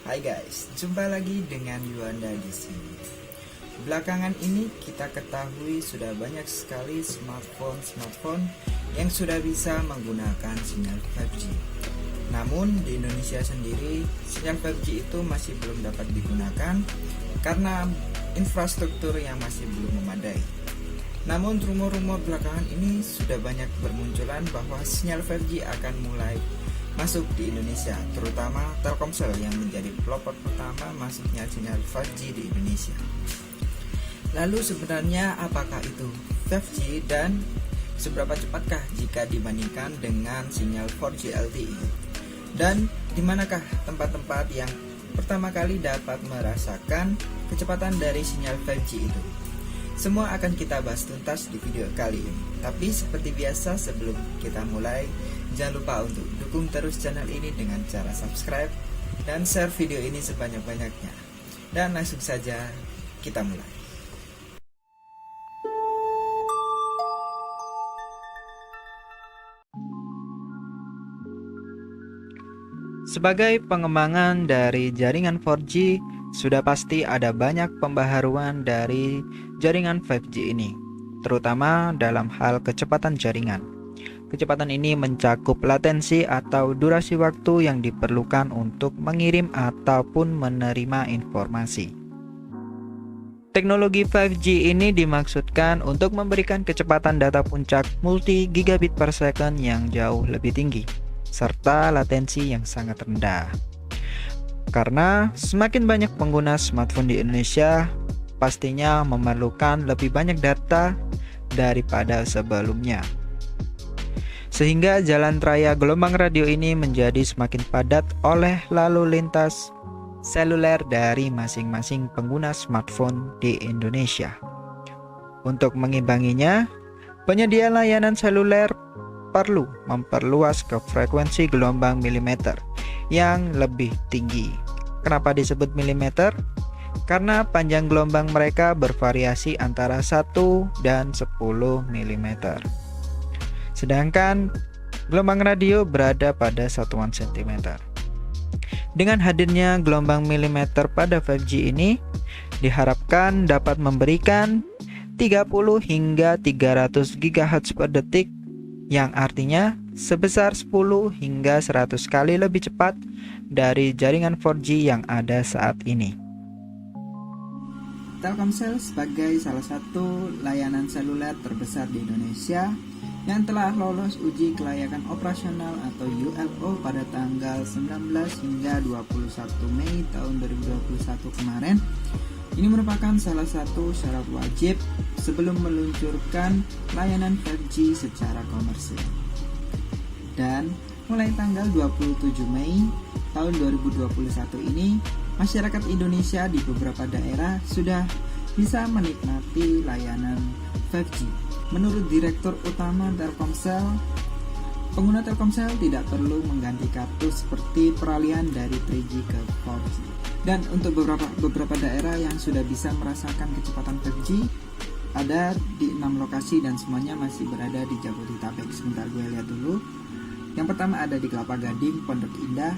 Hai guys, jumpa lagi dengan Yuanda di sini. Belakangan ini kita ketahui sudah banyak sekali smartphone yang sudah bisa menggunakan sinyal 5G. Namun di Indonesia sendiri sinyal 5G itu masih belum dapat digunakan karena infrastruktur yang masih belum memadai. Namun rumor-rumor belakangan ini sudah banyak bermunculan bahwa sinyal 5G akan mulai masuk di Indonesia, terutama Telkomsel yang menjadi pelopor pertama masuknya sinyal 5G di Indonesia. Lalu sebenarnya apakah itu 5G dan seberapa cepatkah jika dibandingkan dengan sinyal 4G LTE? Dan di manakah tempat-tempat yang pertama kali dapat merasakan kecepatan dari sinyal 5G itu? Semua akan kita bahas tuntas di video kali ini. Tapi seperti biasa sebelum kita mulai, jangan lupa untuk dukung terus channel ini dengan cara subscribe dan share video ini sebanyak-banyaknya. Dan langsung saja kita mulai. Sebagai pengembangan dari jaringan 4G, sudah pasti ada banyak pembaharuan dari jaringan 5G ini, terutama dalam hal kecepatan jaringan. Kecepatan ini mencakup latensi atau durasi waktu yang diperlukan untuk mengirim ataupun menerima informasi. Teknologi 5G ini dimaksudkan untuk memberikan kecepatan data puncak multi gigabit per second yang jauh lebih tinggi, serta latensi yang sangat rendah. Karena semakin banyak pengguna smartphone di Indonesia, pastinya memerlukan lebih banyak data daripada sebelumnya. Sehingga jalan raya gelombang radio ini menjadi semakin padat oleh lalu lintas seluler dari masing-masing pengguna smartphone di Indonesia. Untuk mengimbanginya, penyedia layanan seluler perlu memperluas ke frekuensi gelombang milimeter yang lebih tinggi. Kenapa disebut milimeter? Karena panjang gelombang mereka bervariasi antara 1 dan 10 mm. Sedangkan gelombang radio berada pada satuan cm. Dengan hadirnya gelombang milimeter pada 5G ini, diharapkan dapat memberikan 30 hingga 300 GHz per detik, yang artinya sebesar 10 hingga 100 kali lebih cepat dari jaringan 4G yang ada saat ini. Telkomsel sebagai salah satu layanan seluler terbesar di Indonesia yang telah lolos uji kelayakan operasional atau ULO pada tanggal 19 hingga 21 Mei tahun 2021 kemarin. Ini merupakan salah satu syarat wajib sebelum meluncurkan layanan 5G secara komersil. Dan mulai tanggal 27 Mei tahun 2021 ini, masyarakat Indonesia di beberapa daerah sudah bisa menikmati layanan 5G. Menurut Direktur Utama Telkomsel, pengguna Telkomsel tidak perlu mengganti kartu seperti peralihan dari 3G ke 4G. Dan untuk beberapa daerah yang sudah bisa merasakan kecepatan 5G, ada di 6 lokasi dan semuanya masih berada di Jabodetabek. Sebentar gue lihat dulu. Yang pertama ada di Kelapa Gading, Pondok Indah,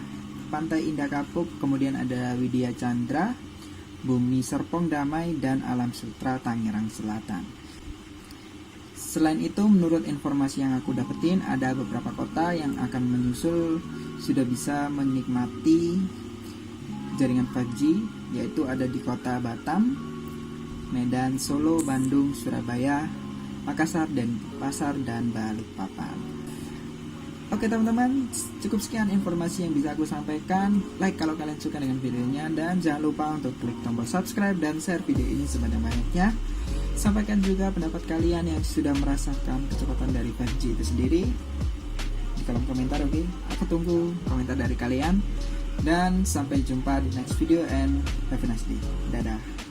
Pantai Indah Kapuk, kemudian ada Widya Chandra, Bumi Serpong Damai, dan Alam Sutra Tangerang Selatan. Selain itu, menurut informasi yang aku dapetin, ada beberapa kota yang akan menyusul sudah bisa menikmati jaringan 5G, yaitu ada di kota Batam, Medan, Solo, Bandung, Surabaya, Makassar, Denpasar, dan Balikpapan. Oke teman-teman, cukup sekian informasi yang bisa aku sampaikan. Like kalau kalian suka dengan videonya, dan jangan lupa untuk klik tombol subscribe dan share video ini sebanyak-banyaknya. Sampaikan juga pendapat kalian yang sudah merasakan kecepatan dari 5G itu sendiri di kolom komentar, oke? Aku tunggu komentar dari kalian. Dan sampai jumpa di next video and have a nice day. Dadah.